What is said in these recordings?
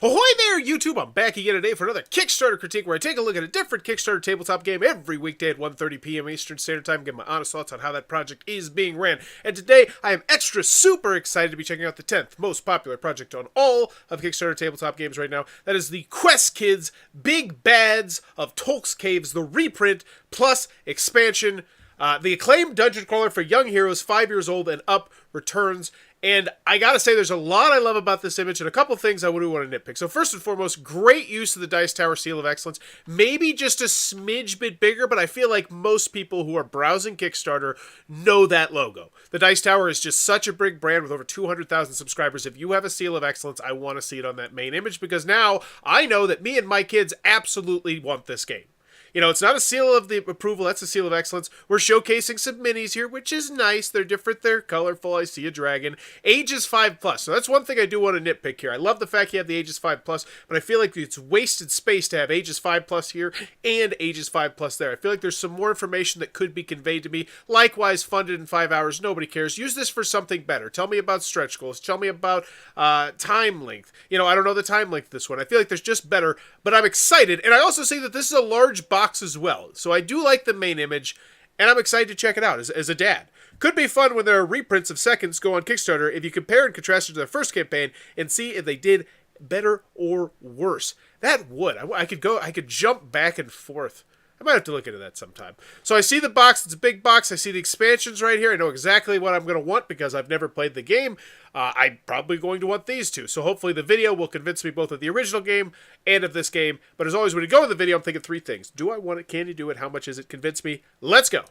Ahoy there, YouTube! I'm back again today for another Kickstarter critique where I take a look at a different Kickstarter tabletop game every weekday at 1:30 p.m. Eastern Standard Time and give my honest thoughts on how that project is being ran. And today, I am super excited to be checking out the 10th most popular project on all of Kickstarter tabletop games right now. That is the Quest Kids Big Bads of Tolk's Caves, the Reprint+Expansion. The acclaimed dungeon crawler for young heroes 5 years old and up returns. And I gotta say, there's a lot I love about this image, and a couple things I would want to nitpick. So first and foremost, great use of the Dice Tower Seal of Excellence. Maybe just a smidge bit bigger, but I feel like most people who are browsing Kickstarter know that logo. The Dice Tower is just such a big brand with over 200,000 subscribers. If you have a Seal of Excellence, I want to see it on that main image, because now I know that me and my kids absolutely want this game. You know, it's not a seal of the approval, that's a seal of excellence. We're showcasing some minis here, which is nice. They're different, they're colorful. I see a dragon. Ages 5+. So that's one thing I do want to nitpick here. I love the fact you have the ages 5+, but I feel like it's wasted space to have ages 5+ here and ages 5+ there. I feel like there's some more information that could be conveyed to me. Likewise, funded in 5 hours, nobody cares. Use this for something better. Tell me about stretch goals. Tell me about time length. You know, I don't know the time length of this one. I feel like there's just better, but I'm excited. And I also see that this is a large box as well. So I do like the main image, and I'm excited to check it out as a dad. Could be fun when there are reprints of seconds go on Kickstarter if you compare and contrast it to their first campaign and see if they did better or worse. That would. I could jump back and forth. I might have to look into that sometime. So I see the box. It's a big box. I see the expansions right here. I know exactly what I'm going to want because I've never played the game. I'm probably going to want these two. So hopefully the video will convince me both of the original game and of this game. But as always, when you go in the video, I'm thinking three things. Do I want it? Can you do it? How much is it? Convince me. Let's go.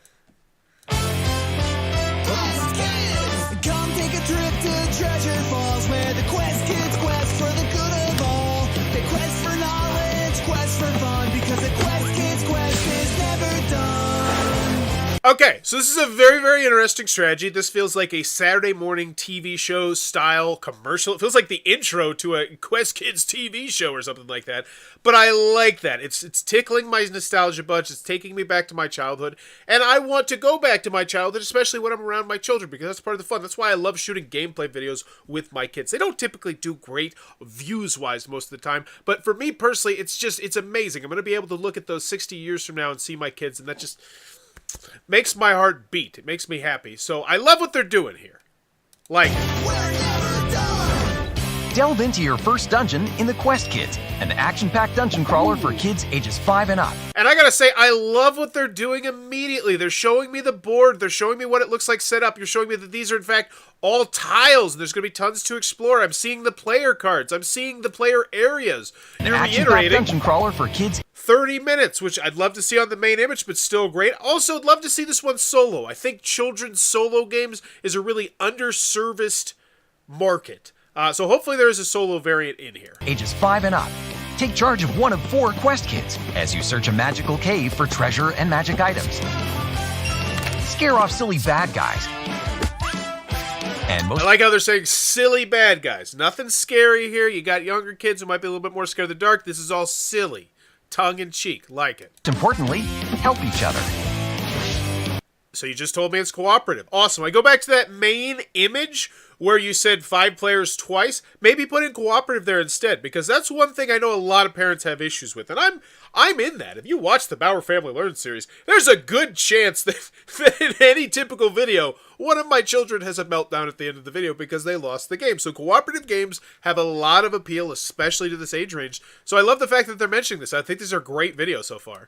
Quest Kids! Come take a trip to Treasure Falls, where the Quest Kids quest for the good of all. They quest for knowledge, quest for fun, because the Quest Kids quest is never done. Okay, so this is a very interesting strategy. This feels like a Saturday morning TV show style commercial. It feels like the intro to a Quest Kids TV show or something like that. But I like that. It's tickling my nostalgia bunch. It's taking me back to my childhood. And I want to go back to my childhood, especially when I'm around my children, because that's part of the fun. That's why I love shooting gameplay videos with my kids. They don't typically do great views-wise most of the time. But for me personally, it's amazing. I'm going to be able to look at those 60 years from now and see my kids, and that just makes my heart beat. It makes me happy. So I love what they're doing here. Like it. We're never done! Delve into your first dungeon in the Quest Kids, an action-packed dungeon crawler for kids ages 5 and up. And I gotta say, I love what they're doing immediately. They're showing me the board. They're showing me what it looks like set up. You're showing me that these are, in fact, all tiles. There's going to be tons to explore. I'm seeing the player cards. I'm seeing the player areas. You're An action-packed reiterating dungeon crawler for kids 30 minutes, which I'd love to see on the main image, but still great. Also, I'd love to see this one solo. I think children's solo games is a really underserviced market. So hopefully there is a solo variant in here. ages 5 and up. Take charge of one of 4 Quest Kids as you search a magical cave for treasure and magic items. Scare off silly bad guys. And most I like how they're saying silly bad guys. Nothing scary here. You got younger kids who might be a little bit more scared of the dark. This is all silly. Tongue-in-cheek. Like it. importantly, help each other. So you just told me it's cooperative. Awesome. I go back to that main image where you said 5 players twice. Maybe put in cooperative there instead, because that's one thing I know a lot of parents have issues with. And I'm in that. If you watch the Bauer Family Learn series, there's a good chance that in any typical video, one of my children has a meltdown at the end of the video because they lost the game. So cooperative games have a lot of appeal, especially to this age range. So I love the fact that they're mentioning this. I think these are great videos so far.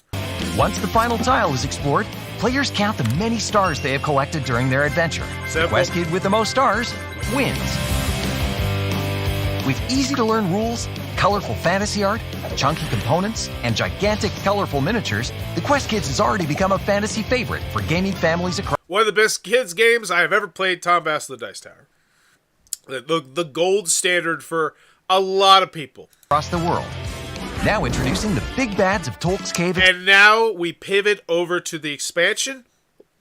Once the final tile is explored, players count the many stars they have collected during their adventure. The Simple. Quest Kid with the most stars wins. With easy-to-learn rules, colorful fantasy art, chunky components, and gigantic colorful miniatures, the Quest Kids has already become a fantasy favorite for gaming families across One of the best kids games I have ever played, Tom Bass of the Dice Tower. The gold standard for a lot of people. the world. Now introducing the Big Bads of Tolk's Cave. And now we pivot over to the expansion.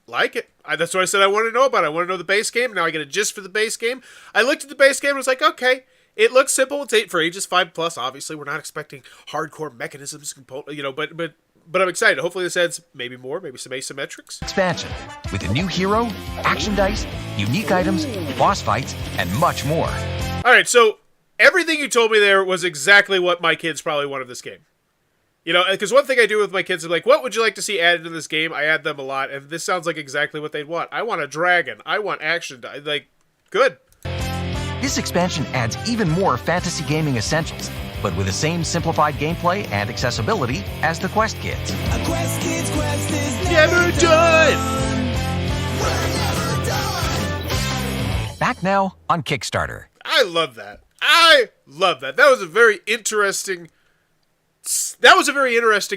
Like it. That's what I said I wanted to know about. I want to know the base game. Now I get a gist for the base game. I looked at the base game and was like, okay, it looks simple. It's 8 for ages 5+. Obviously, we're not expecting hardcore mechanisms, you know, but I'm excited. Hopefully this adds maybe more, maybe some asymmetrics. Expansion with a new hero, action dice, unique items, boss fights, and much more. All right, so everything you told me there was exactly what my kids probably want of this game. You know, because one thing I do with my kids is like, what would you like to see added to this game? I add them a lot, and this sounds like exactly what they'd want. I want a dragon. I want action. Like, good. This expansion adds even more fantasy gaming essentials, but with the same simplified gameplay and accessibility as the Quest Kids. A Quest Kids quest is Never done. We're never done. Back now on Kickstarter. I love that. I love that. That was a very interesting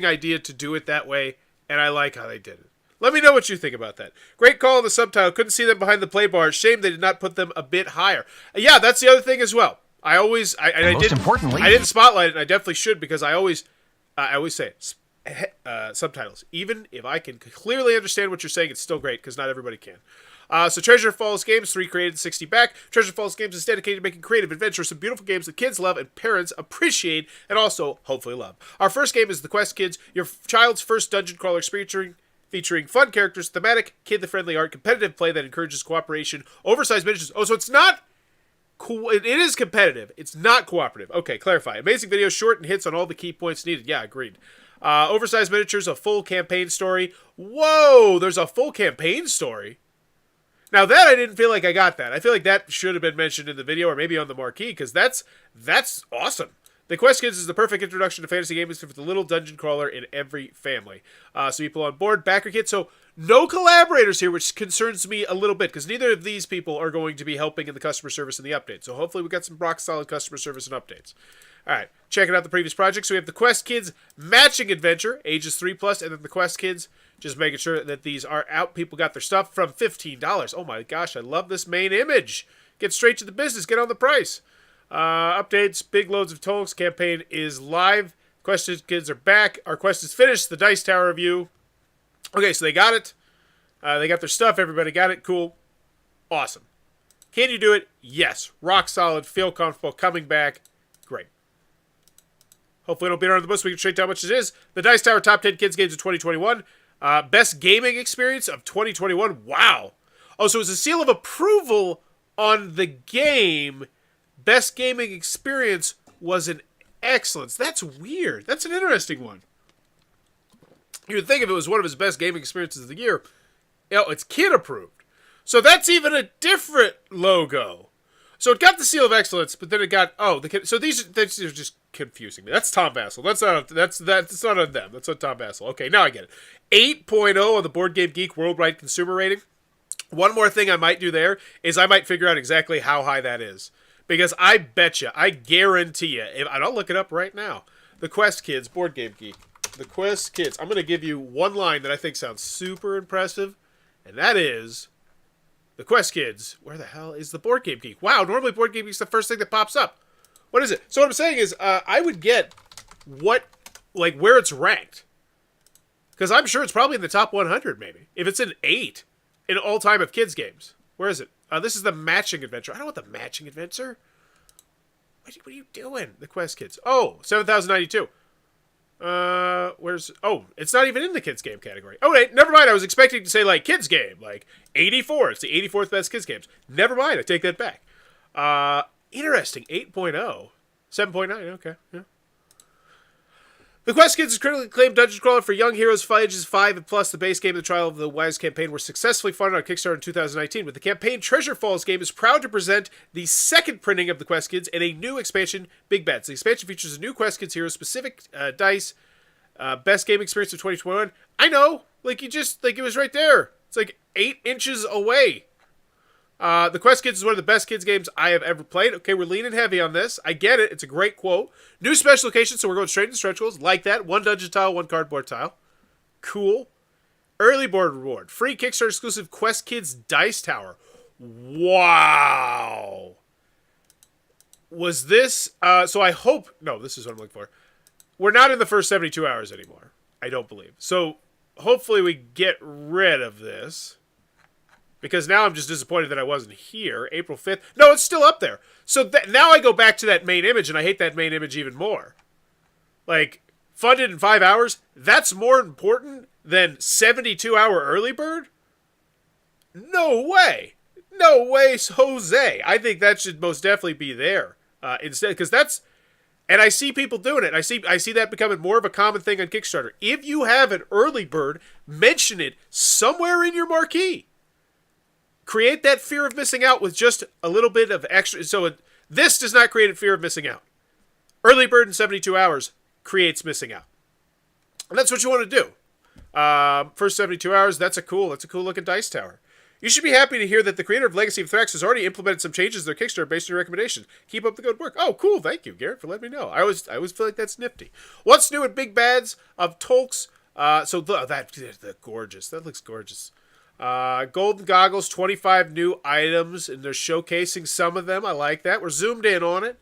idea to do it that way, and I like how they did it. Let me know what you think about that. Great call on the subtitle. Couldn't see them behind the play bar. Shame they did not put them a bit higher. Yeah, that's the other thing as well. Most importantly, I didn't spotlight it, and I definitely should, because I always say subtitles. Even if I can clearly understand what you're saying, it's still great, because not everybody can. So Treasure Falls Games, 3 created, 60 back. Treasure Falls Games is dedicated to making creative adventures and beautiful games that kids love and parents appreciate and also hopefully love. Our first game is The Quest Kids, your child's first dungeon crawler featuring fun characters, thematic, kid-friendly art, competitive play that encourages cooperation, oversized miniatures. Oh, so it's not cool. It is competitive. It's not cooperative. Okay, clarify. Amazing video, short and hits on all the key points needed. Yeah, agreed. Oversized miniatures, a full campaign story. Whoa, there's a full campaign story. Now that I didn't feel like I got that. I feel like that should have been mentioned in the video or maybe on the marquee, because that's awesome. The Quest Kids is the perfect introduction to fantasy games for the little dungeon crawler in every family. So people on board, backer kit. So no collaborators here, which concerns me a little bit, because neither of these people are going to be helping in the customer service and the updates. So hopefully we got some rock solid customer service and updates. All right, checking out the previous projects. So we have the Quest Kids Matching Adventure, ages 3+, and then the Quest Kids, just making sure that these are out. People got their stuff from $15. Oh my gosh, I love this main image. Get straight to the business. Get on the price. Updates, big loads of Tolk's campaign is live. Quest Kids are back. Our quest is finished. The Dice Tower review. Okay, so they got it. They got their stuff. Everybody got it. Cool. Awesome. Can you do it? Yes. Rock solid. Feel comfortable. Coming back. Great. Hopefully I don't beat around the bush. We can straight down how much it is. The Dice Tower Top 10 Kids Games of 2021. Best Gaming Experience of 2021. Wow. Oh, so it's a seal of approval on the game. Best Gaming Experience was an excellence. That's weird. That's an interesting one. You would think if it was one of his best gaming experiences of the year, it's kid approved. So that's even a different logo. So it got the seal of excellence, but then it got so these are just confusing me. That's Tom Vassell. That's not on them. That's on Tom Vassell. Okay, now I get it. 8.0 on the Board Game Geek Worldwide Consumer Rating. One more thing I might do there is I might figure out exactly how high that is. Because I betcha, I guarantee you, and I'll look it up right now. The Quest Kids, Board Game Geek. The Quest Kids. I'm going to give you one line that I think sounds super impressive, and that is, the Quest Kids, where the hell is the Board Game Geek? Wow, normally Board Game Geek's the first thing that pops up. What is it? So what I'm saying is, I would get where it's ranked. Because I'm sure it's probably in the top 100, maybe. If it's an 8 in all time of kids games. Where is it? This is the Matching Adventure. I don't want the Matching Adventure. What are you doing? The Quest Kids. Oh, 7,092. It's not even in the kids game category. Oh, wait, never mind. I was expecting to say, kids game. 84. It's the 84th best kids games. Never mind. I take that back. Interesting. 8.0. 7.9. Okay. Yeah. The Quest Kids is critically acclaimed dungeon crawler for young heroes ages 5 and plus. The base game and the Trial of the Wise campaign were successfully funded on Kickstarter in 2019. With the campaign, Treasure Falls game is proud to present the second printing of the Quest Kids and a new expansion, Big Bets. The expansion features a new Quest Kids hero specific dice, best game experience of 2021. I know, it was right there. It's 8 inches away. The Quest Kids is one of the best kids games I have ever played. Okay, we're leaning heavy on this. I get it. It's a great quote. New special locations, so we're going straight into stretch goals. Like that. 1 dungeon tile, 1 cardboard tile. Cool. Early board reward. Free Kickstarter exclusive Quest Kids Dice Tower. Wow. Was this... so I hope... No, this is what I'm looking for. We're not in the first 72 hours anymore. I don't believe. So hopefully we get rid of this. Because now I'm just disappointed that I wasn't here. April 5th. No, it's still up there. So now I go back to that main image, and I hate that main image even more. Funded in 5 hours? That's more important than 72-hour early bird? No way. No way, Jose. I think that should most definitely be there. instead, because that's, and I see people doing it. I see that becoming more of a common thing on Kickstarter. If you have an early bird, mention it somewhere in your marquee. Create that fear of missing out with just a little bit of extra. So this does not create a fear of missing out. Early bird in 72 hours creates missing out. And that's what you want to do. First 72 hours, that's a cool looking dice tower. You should be happy to hear that the creator of Legacy of Thrax has already implemented some changes to their Kickstarter based on your recommendations. Keep up the good work. Oh, cool. Thank you, Garrett, for letting me know. I always feel like that's nifty. What's new at Big Bads of Tolk's? They're gorgeous. That looks gorgeous. Golden Goggles, 25 new items, and they're showcasing some of them. I like that. We're zoomed in on it.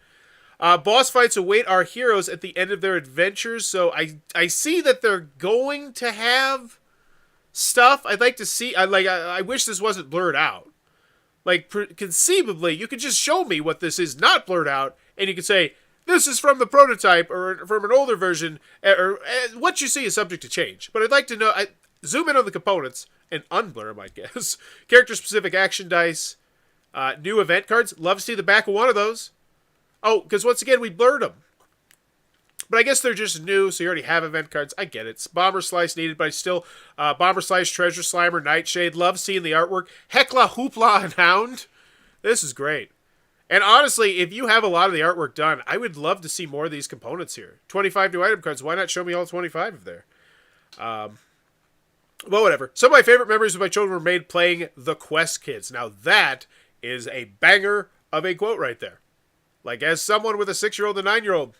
Boss fights await our heroes at the end of their adventures. So I see that they're going to have stuff. I'd like to see. I wish this wasn't blurred out. Like, conceivably, you could just show me what this is not blurred out, and you could say, this is from the prototype or from an older version, or what you see is subject to change. But I'd like to know. Zoom in on the components and unblur them, I guess. Character-specific action dice, new event cards. Love to see the back of one of those. Oh, because once again, we blurred them. But I guess they're just new, so you already have event cards. I get it. It's Bomber Slice needed, but I still... Bomber Slice, Treasure Slimer, Nightshade. Love seeing the artwork. Heckla, Hoopla, and Hound. This is great. And honestly, if you have a lot of the artwork done, I would love to see more of these components here. 25 new item cards. Why not show me all 25 of there? Well, whatever. Some of my favorite memories of my children were made playing The Quest Kids. Now that is a banger of a quote right there. Like, as someone with a 6-year-old and 9-year-old,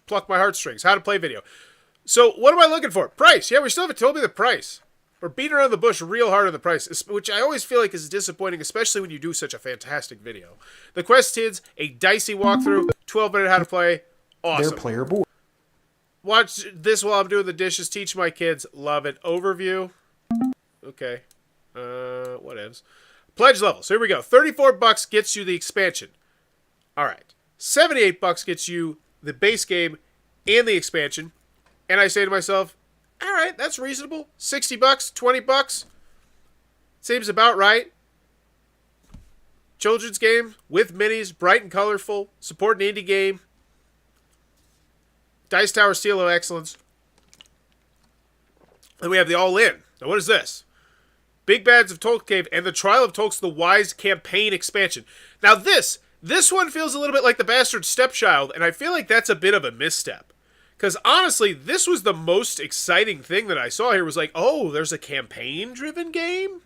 pluck my heartstrings. How to play video. So, what am I looking for? Price. Yeah, we still haven't told me the price. We're beating around the bush real hard on the price, which I always feel like is disappointing, especially when you do such a fantastic video. The Quest Kids, a dicey walkthrough, 12-minute how to play. Awesome. Their player board. Watch this while I'm doing the dishes. Teach my kids. Love it. Overview. Okay. Whatevs. Pledge levels. Here we go. $34 gets you the expansion. All right. $78 gets you the base game and the expansion. And I say to myself, all right, that's reasonable. $60, $20. Seems about right. Children's game with minis, bright and colorful, support an indie game. Dice Tower Seal of Excellence. Then we have the All-In. Now what is this? Big Bads of Tolk Cave and the Trial of Tolk's The Wise campaign expansion. Now this one feels a little bit like the Bastard Stepchild, and I feel like that's a bit of a misstep. Because honestly, this was the most exciting thing that I saw here, was like, oh, there's a campaign-driven game?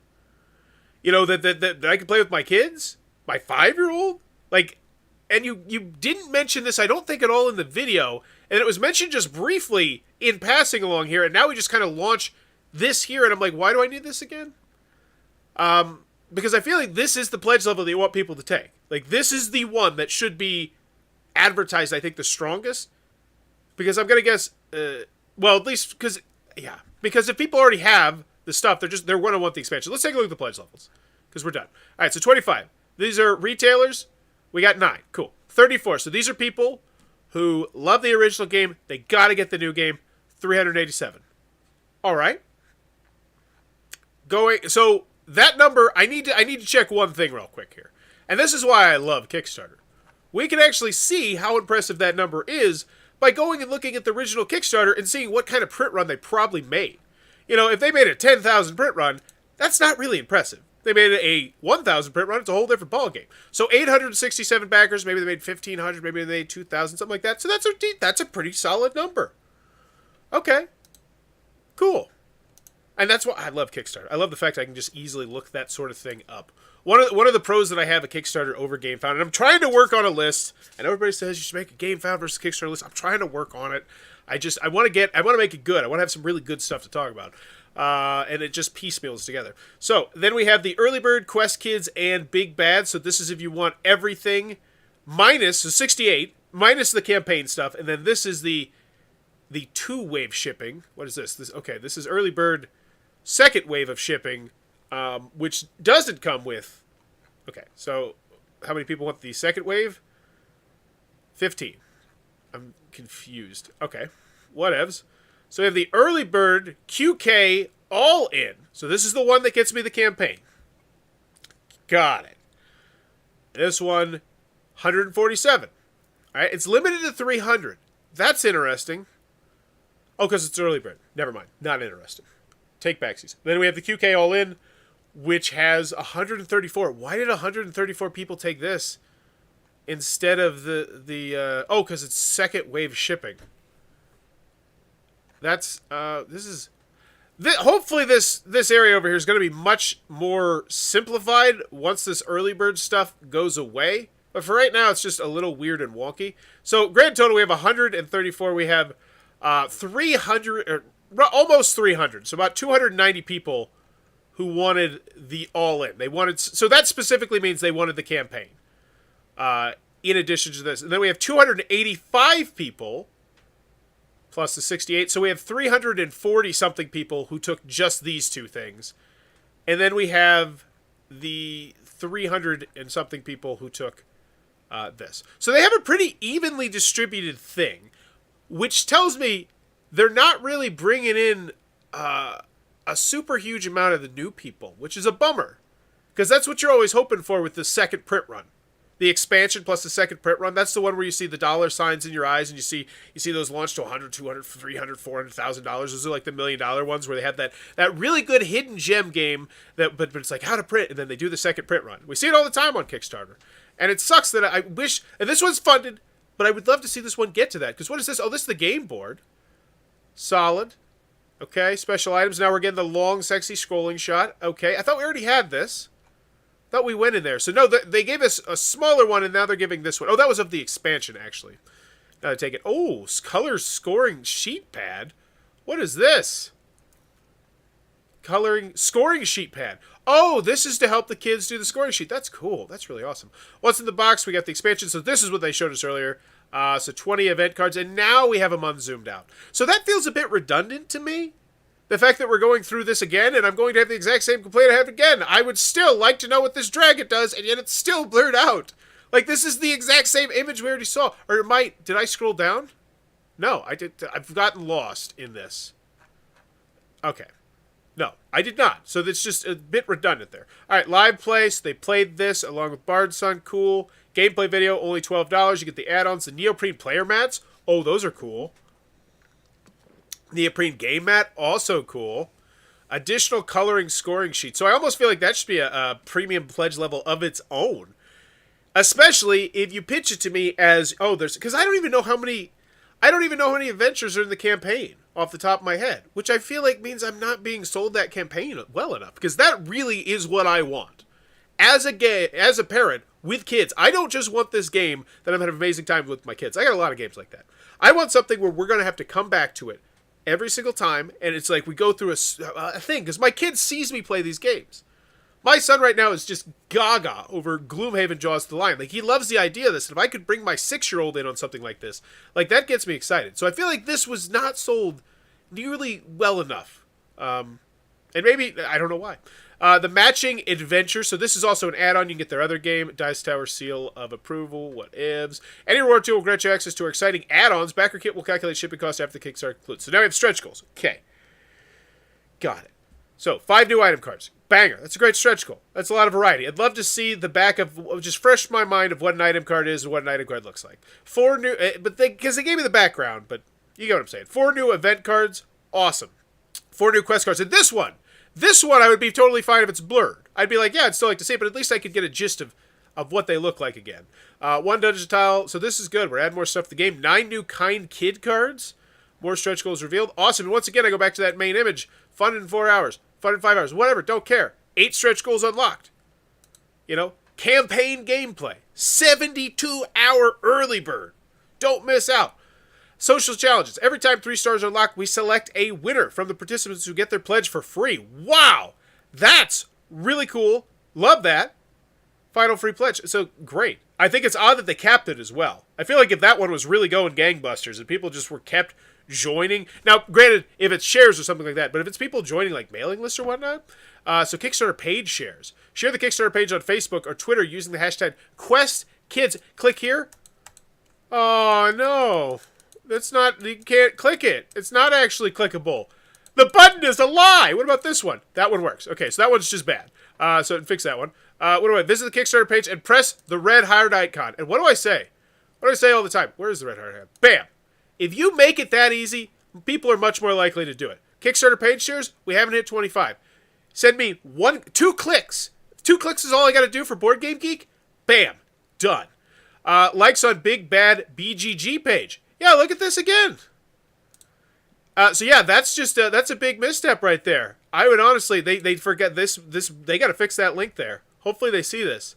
You know, that I can play with my kids? My 5-year-old? Like, and you didn't mention this, I don't think, at all in the video, and it was mentioned just briefly in passing along here, and now we just kind of launch this here, and I'm like, why do I need this again? Because I feel like this is the pledge level that you want people to take. Like, this is the one that should be advertised, I think, the strongest. Because I'm going to guess, well, at least, because if people already have the stuff, they're going to want the expansion. Let's take a look at the pledge levels, because we're done. All right, so 25. These are retailers. We got 9. Cool. 34. So these are people who love the original game. They got to get the new game. 387. All right. So that number, I need to check one thing real quick here. And this is why I love Kickstarter. We can actually see how impressive that number is by going and looking at the original Kickstarter and seeing what kind of print run they probably made. You know, if they made a 10,000 print run, that's not really impressive. They made a 1,000 print run, it's a whole different ballgame. So 867 backers, maybe they made 1,500, maybe they made 2,000, something like that. So that's a pretty solid number. Okay. Cool. And that's why I love Kickstarter. I love the fact I can just easily look that sort of thing up. One of the pros that I have a Kickstarter over GameFound, and I'm trying to work on a list. And everybody says you should make a GameFound versus Kickstarter list. I'm trying to work on it. I want to make it good. I want to have some really good stuff to talk about. And it just piecemeals together. So then we have the Early Bird, Quest Kids, and Big Bad. So this is if you want everything minus, so 68, minus the campaign stuff. And then this is the 2-wave shipping. What is this? This is Early Bird, second wave of shipping. Which doesn't come with... Okay, so how many people want the second wave? 15. I'm confused. Okay, whatevs. So we have the Early Bird QK All-In. So this is the one that gets me the campaign. Got it. This one, 147. All right, it's limited to 300. That's interesting. Oh, because it's early bird. Never mind. Not interesting. Take backsies. Then we have the QK All In, which has 134. Why did 134 people take this instead of the oh, because it's second wave shipping. That's hopefully this area over here is going to be much more simplified once this early bird stuff goes away. But for right now, it's just a little weird and wonky. So grand total, we have 134. We have 300, or almost 300. So about 290 people who wanted the all-in. They wanted, so that specifically means they wanted the campaign. In addition to this, and then we have 285 people plus the 68. So we have 340 something people who took just these two things, and then we have the 300 and something people who took this. So they have a pretty evenly distributed thing, which tells me they're not really bringing in a super huge amount of the new people, which is a bummer, because that's what you're always hoping for with the second print run. The expansion plus the second print run, that's the one where you see the dollar signs in your eyes and you see those launch to $100, $200, $300, $400,000. Those are like the $1 million ones where they have that really good hidden gem game that, but it's like how to print, and then they do the second print run. We see it all the time on Kickstarter. And it sucks that I wish, and this one's funded, but I would love to see this one get to that. Because what is this? Oh, this is the game board. Solid. Okay, special items. Now we're getting the long, sexy scrolling shot. Okay, I thought we already had this. Thought we went in there. So no, they gave us a smaller one, and now they're giving this one. Oh, that was of the expansion, actually. Now to take it. Oh, color scoring sheet pad. What is this? Coloring scoring sheet pad. Oh, this is to help the kids do the scoring sheet. That's cool. That's really awesome. What's in the box? We got the expansion. So this is what they showed us earlier. So 20 event cards, and now we have them unzoomed out. So that feels a bit redundant to me. The fact that we're going through this again, and I'm going to have the exact same complaint I have again. I would still like to know what this dragon does, and yet it's still blurred out. Like, this is the exact same image we already saw. Or did I scroll down? No, I did. I've gotten lost in this. Okay. No, I did not. So that's just a bit redundant there. All right, live play. So they played this along with Bard's Son. Cool. Gameplay video, only $12. You get the add-ons, the neoprene player mats. Oh, those are cool. Neoprene game mat, also cool. Additional coloring scoring sheet. So I almost feel like that should be a premium pledge level of its own. Especially if you pitch it to me as, because I don't even know how many adventures are in the campaign off the top of my head, which I feel like means I'm not being sold that campaign well enough, because that really is what I want. As a parent with kids, I don't just want this game that I'm having an amazing time with my kids. I got a lot of games like that. I want something where we're going to have to come back to it every single time, and it's like we go through a thing, because my kid sees me play these games. My son right now is just gaga over Gloomhaven Jaws to the Lion. Like, he loves the idea of this, and if I could bring my 6-year-old in on something like this, like, that gets me excited. So I feel like this was not sold nearly well enough. And maybe, I don't know why. The matching adventure. So this is also an add-on. You can get their other game, Dice Tower Seal of Approval, What Ifs. Any reward tool will grant you access to our exciting add-ons. Backer kit will calculate shipping costs after the Kickstarter concludes. So now we have stretch goals. Okay. Got it. So 5 new item cards. Banger. That's a great stretch goal. That's a lot of variety. I'd love to see the back of, just fresh my mind of what an item card is and what an item card looks like. 4 new, because they gave me the background, but you get what I'm saying. 4 new event cards. Awesome. 4 new quest cards. And this one I would be totally fine if it's blurred. I'd be like, yeah, I'd still like to see it, but at least I could get a gist of what they look like again. 1 dungeon tile. So this is good. We're adding more stuff to the game. 9 new kind kid cards. More stretch goals revealed. Awesome. And once again, I go back to that main image. Fun in 4 hours. Fun in 5 hours. Whatever. Don't care. 8 stretch goals unlocked. Campaign gameplay. 72-hour early bird. Don't miss out. Social challenges. Every time 3 stars are unlocked, we select a winner from the participants who get their pledge for free. Wow! That's really cool. Love that. Final free pledge. So, great. I think it's odd that they capped it as well. I feel like if that one was really going gangbusters and people just were kept joining. Now, granted, if it's shares or something like that, but if it's people joining like mailing lists or whatnot, so Kickstarter paid shares. Share the Kickstarter page on Facebook or Twitter using the hashtag QuestKids. Click here. Oh, no. That's not, you can't click it. It's not actually clickable. The button is a lie. What about this one? That one works. Okay, so that one's just bad. So fix that one. What do I, visit the Kickstarter page and press the red heart icon. And what do I say? What do I say all the time? Where's the red heart hand? Bam! If you make it that easy, people are much more likely to do it. Kickstarter page shares, we haven't hit 25. Send me 2 clicks. 2 clicks is all I got to do for Board Game Geek. Bam. Done. Likes on Big Bad BGG page. Yeah, look at this again. So yeah, that's just that's a big misstep right there. I would honestly, they forget this. They got to fix that link there. Hopefully they see this,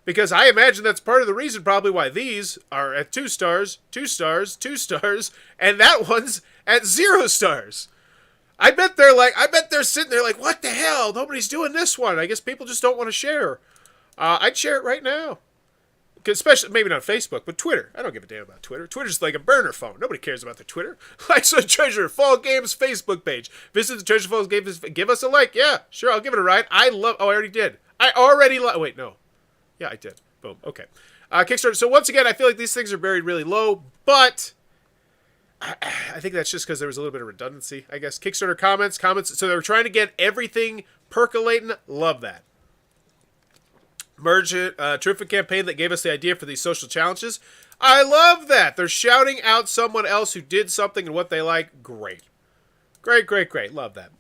because I imagine that's part of the reason probably why these are at 2 stars, 2 stars, 2 stars, and that one's at 0 stars. I bet they're sitting there like, what the hell? Nobody's doing this one. I guess people just don't want to share. I'd share it right now. Especially, maybe not Facebook, but Twitter. I don't give a damn about Twitter. Twitter's like a burner phone. Nobody cares about the Twitter. Like, so Treasure Fall Games Facebook page. Visit the Treasure Falls Games. Give us a like. Yeah, sure, I'll give it a ride. I already did. Wait, no. Yeah, I did. Boom. Okay. Kickstarter. So once again, I feel like these things are buried really low, but I think that's just because there was a little bit of redundancy, I guess. Kickstarter comments. So they were trying to get everything percolating. Love that. Merchant, terrific campaign that gave us the idea for these social challenges. I love that. They're shouting out someone else who did something and what they like. Great. Great. Love that.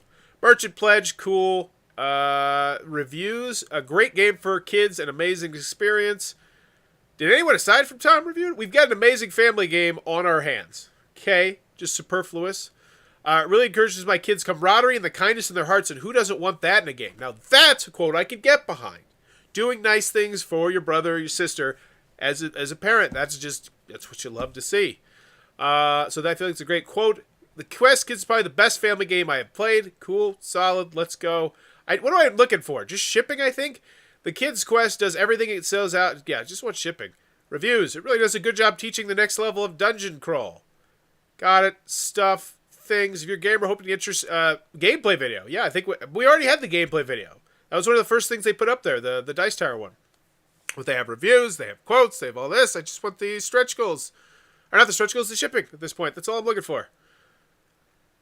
Merchant pledge, cool. Reviews, a great game for kids, an amazing experience. Did anyone aside from Tom review it? We've got an amazing family game on our hands. Okay, just superfluous. It really encourages my kids' camaraderie and the kindness in their hearts, and who doesn't want that in a game? Now that's a quote I could get behind. Doing nice things for your brother or your sister as a parent, that's what you love to see. So that I feel like it's a great quote. The Quest Kids is probably the best family game I have played. Cool, solid, let's go. What am I looking for? Just shipping, I think? The Kids Quest does everything it sells out. Yeah, just want shipping. Reviews. It really does a good job teaching the next level of dungeon crawl. Got it. Stuff. Things. If you're a gamer hoping to get your gameplay video. Yeah, I think we already had the gameplay video. That was one of the first things they put up there, the Dice Tower one. But they have reviews, they have quotes, they have all this. I just want the stretch goals. Or not the stretch goals, the shipping at this point. That's all I'm looking for.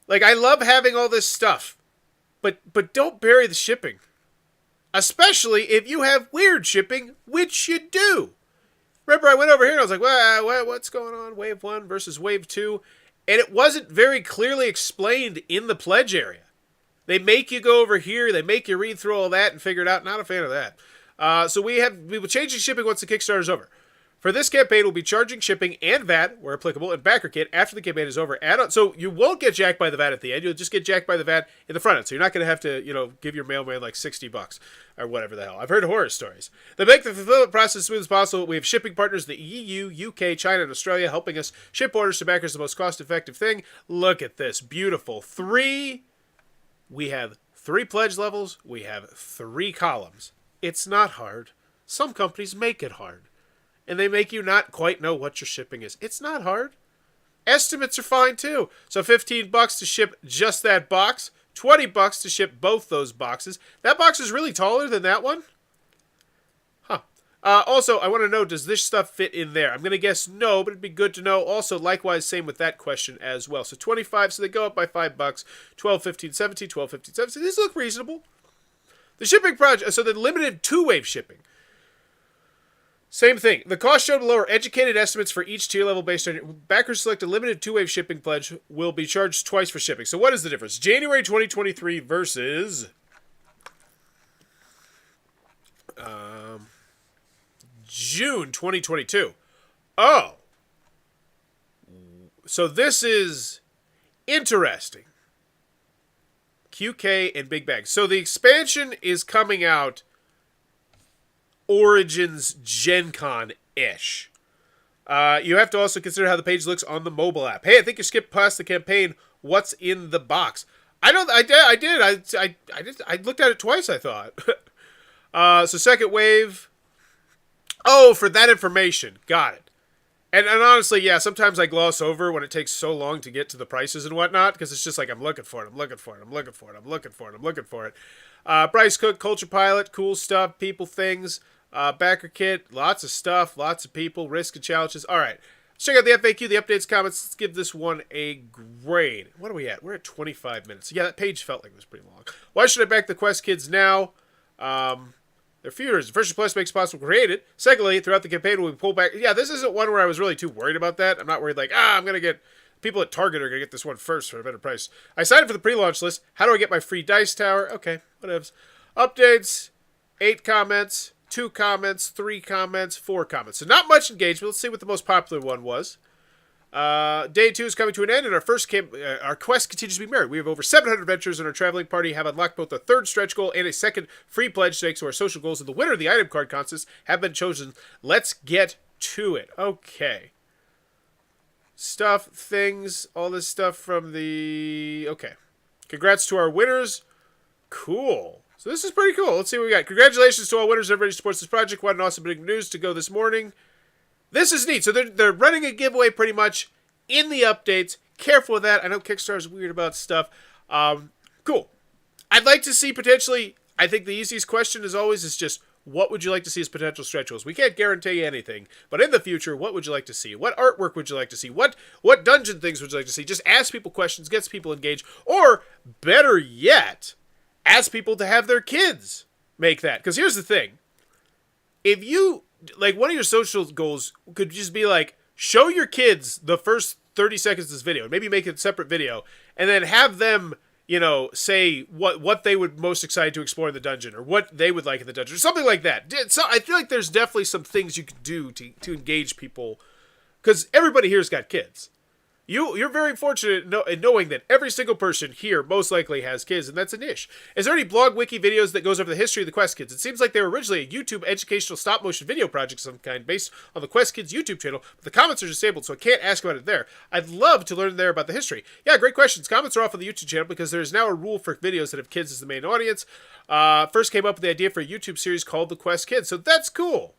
Like, I love having all this stuff. But don't bury the shipping. Especially if you have weird shipping, which you do. Remember, I went over here and I was like, what's going on? Wave 1 versus Wave 2. And it wasn't very clearly explained in the pledge area. They make you go over here. They make you read through all that and figure it out. Not a fan of that. So we will change the shipping once the Kickstarter is over. For this campaign, we'll be charging shipping and VAT, where applicable, and backer kit after the campaign is over. So you won't get jacked by the VAT at the end. You'll just get jacked by the VAT in the front end. So you're not going to have to, give your mailman like $60 or whatever the hell. I've heard horror stories. They make the fulfillment process as smooth as possible. We have shipping partners in the EU, UK, China, and Australia helping us ship orders to backers the most cost-effective thing. Look at this. Beautiful. We have 3 pledge levels. We have 3 columns. It's not hard. Some companies make it hard. And they make you not quite know what your shipping is. It's not hard. Estimates are fine too. So $15 to ship just that box. $20 to ship both those boxes. That box is really taller than that one. Huh. Also, I want to know, does this stuff fit in there? I'm going to guess no, but it'd be good to know. Also, likewise, same with that question as well. So 25, so they go up by $5. 12, 15, 17, 12, 15, 17. These look reasonable. The shipping project, so the limited 2-wave shipping. Same thing. The cost shown below are educated estimates for each tier level based on backers select a limited 2-wave shipping pledge will be charged twice for shipping. So what is the difference? January 2023 versus June 2022. Oh. So this is interesting. QK and Big Bag. So the expansion is coming out Origins Gen Con-ish. You have to also consider how the page looks on the mobile app. Hey, I think you skipped past the campaign. What's in the box? I looked at it twice, I thought. So second wave. Oh, for that information. Got it. And honestly, yeah, sometimes I gloss over when it takes so long to get to the prices and whatnot, because it's just like, I'm looking for it. Bryce Cook, Culture Pilot, cool stuff, people, things. Backer kit, lots of stuff, lots of people, risk and challenges. All right, let's check out the FAQ, the updates, comments. Let's give this one a grade. What are we at? We're at 25 minutes. Yeah, that page felt like it was pretty long. Why should I back the Quest Kids now? There are few reasons. First, plus makes it possible to create it. Secondly, throughout the campaign, when we pull back... Yeah, this isn't one where I was really too worried about that. I'm not worried like, I'm going to get... People at Target are going to get this one first for a better price. I signed up for the pre-launch list. How do I get my free dice tower? Okay, whatevs. Updates, 8 comments, 2 comments, 3 comments, 4 comments. So not much engagement. Let's see what the most popular one was. Day 2 is coming to an end, and our quest continues to be merry. We have over 700 adventures, and our traveling party have unlocked both a third stretch goal and a second free pledge stakes to our social goals, and the winner of the item card contest have been chosen. Let's get to it. Okay. Stuff, things, all this stuff from the... Okay. Congrats to our winners. Cool. So this is pretty cool. Let's see what we got. Congratulations to all winners. Everybody supports this project. What an awesome bit of news to go this morning. This is neat. So they're running a giveaway pretty much in the updates. Careful with that. I know Kickstarter's weird about stuff. Cool. I'd like to see potentially, I think the easiest question as always is just, what would you like to see as potential stretch goals? We can't guarantee anything, but in the future, what would you like to see? What artwork would you like to see? What dungeon things would you like to see? Just ask people questions, gets people engaged, or better yet, ask people to have their kids make that. Because here's the thing. If you... Like, one of your social goals could just be, like, show your kids the first 30 seconds of this video. Maybe make it a separate video. And then have them, say what they would most excited to explore in the dungeon. Or what they would like in the dungeon. Or something like that. So I feel like there's definitely some things you could do to engage people. Because everybody here's got kids. You're very fortunate in knowing that every single person here most likely has kids, and that's a niche. Is there any blog wiki videos that goes over the history of the Quest Kids? It seems like they were originally a YouTube educational stop-motion video project of some kind based on the Quest Kids YouTube channel, but the comments are disabled, so I can't ask about it there. I'd love to learn there about the history. Yeah, great questions. Comments are off on the YouTube channel because there's now a rule for videos that have kids as the main audience. First came up with the idea for a YouTube series called The Quest Kids, so that's cool.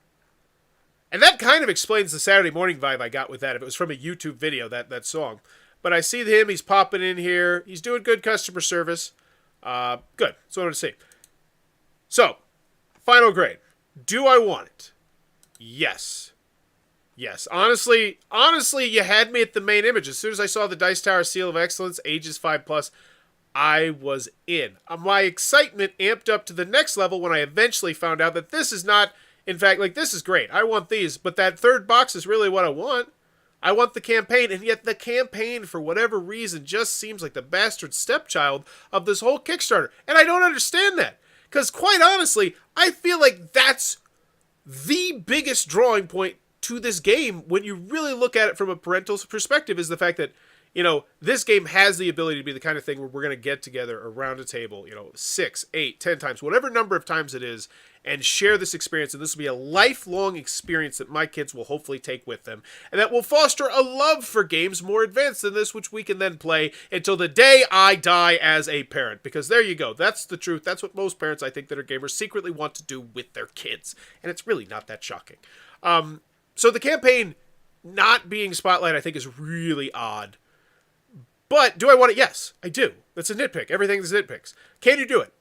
And that kind of explains the Saturday morning vibe I got with that. If it was from a YouTube video, that song. But I see him. He's popping in here. He's doing good customer service. Good. That's what I want to see. So, final grade. Do I want it? Yes. Yes. Honestly, you had me at the main image. As soon as I saw the Dice Tower Seal of Excellence, ages 5+, I was in. My excitement amped up to the next level when I eventually found out that this is not... In fact, like, this is great. I want these, but that third box is really what I want. I want the campaign, and yet the campaign, for whatever reason, just seems like the bastard stepchild of this whole Kickstarter. And I don't understand that. Because, quite honestly, I feel like that's the biggest drawing point to this game when you really look at it from a parental perspective, is the fact that, this game has the ability to be the kind of thing where we're going to get together around a table, 6, 8, 10 times, whatever number of times it is, and share this experience. And this will be a lifelong experience that my kids will hopefully take with them. And that will foster a love for games more advanced than this, which we can then play until the day I die as a parent. Because there you go. That's the truth. That's what most parents, I think, that are gamers secretly want to do with their kids. And it's really not that shocking. So the campaign not being Spotlight, I think, is really odd. But do I want it? Yes, I do. That's a nitpick. Everything is nitpicks. Can you do it?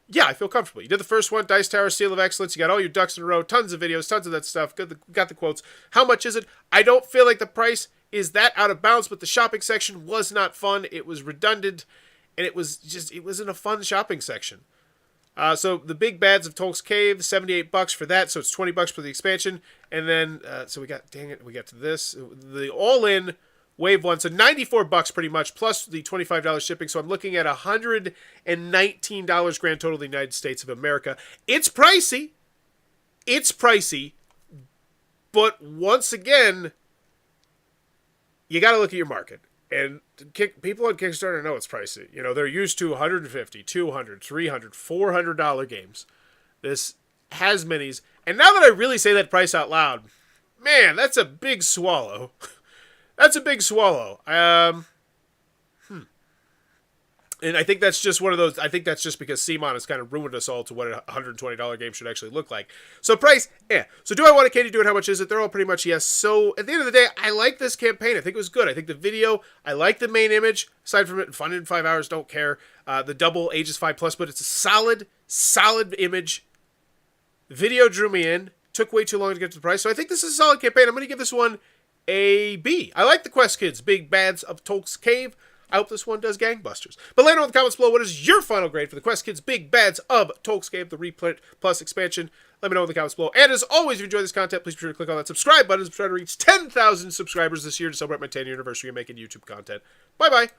Yeah, I feel comfortable. You did the first one, Dice Tower, Seal of Excellence. You got all your ducks in a row, tons of videos, tons of that stuff. Got the quotes. How much is it? I don't feel like the price is that out of bounds, but the shopping section was not fun. It was redundant, and it wasn't a fun shopping section. So the big bads of Tolk's Cave, $78 for that, so it's $20 for the expansion. And then, so we got to this. The all-in Wave 1, so $94 pretty much, plus the $25 shipping, so I'm looking at $119 grand total in the United States of America. It's pricey, but once again, you got to look at your market. And people on Kickstarter know it's pricey. They're used to $150, $200, $300, $400 games. This has minis, and now that I really say that price out loud, man, that's a big swallow. That's a big swallow. And I think that's just one of those. I think that's just because CMON has kind of ruined us all to what a $120 game should actually look like. So price, yeah. So do I want it? Can you do it? How much is it? They're all pretty much yes. So at the end of the day, I like this campaign. I think it was good. I think the video, I like the main image. Aside from it, fun in 5 hours, don't care. The double ages 5+, but it's a solid image. The video drew me in. Took way too long to get to the price. So I think this is a solid campaign. I'm going to give this one a B. I like the Quest Kids, big bads of Tolk's Cave. I hope this one does gangbusters. But let me know in the comments below, what is your final grade for the Quest Kids, big bads of Tolk's Cave, the Reprint+ Expansion? Let me know in the comments below. And as always, if you enjoy this content, please be sure to click on that subscribe button. I'm trying to reach 10,000 subscribers this year to celebrate my 10th anniversary of making YouTube content. Bye-bye.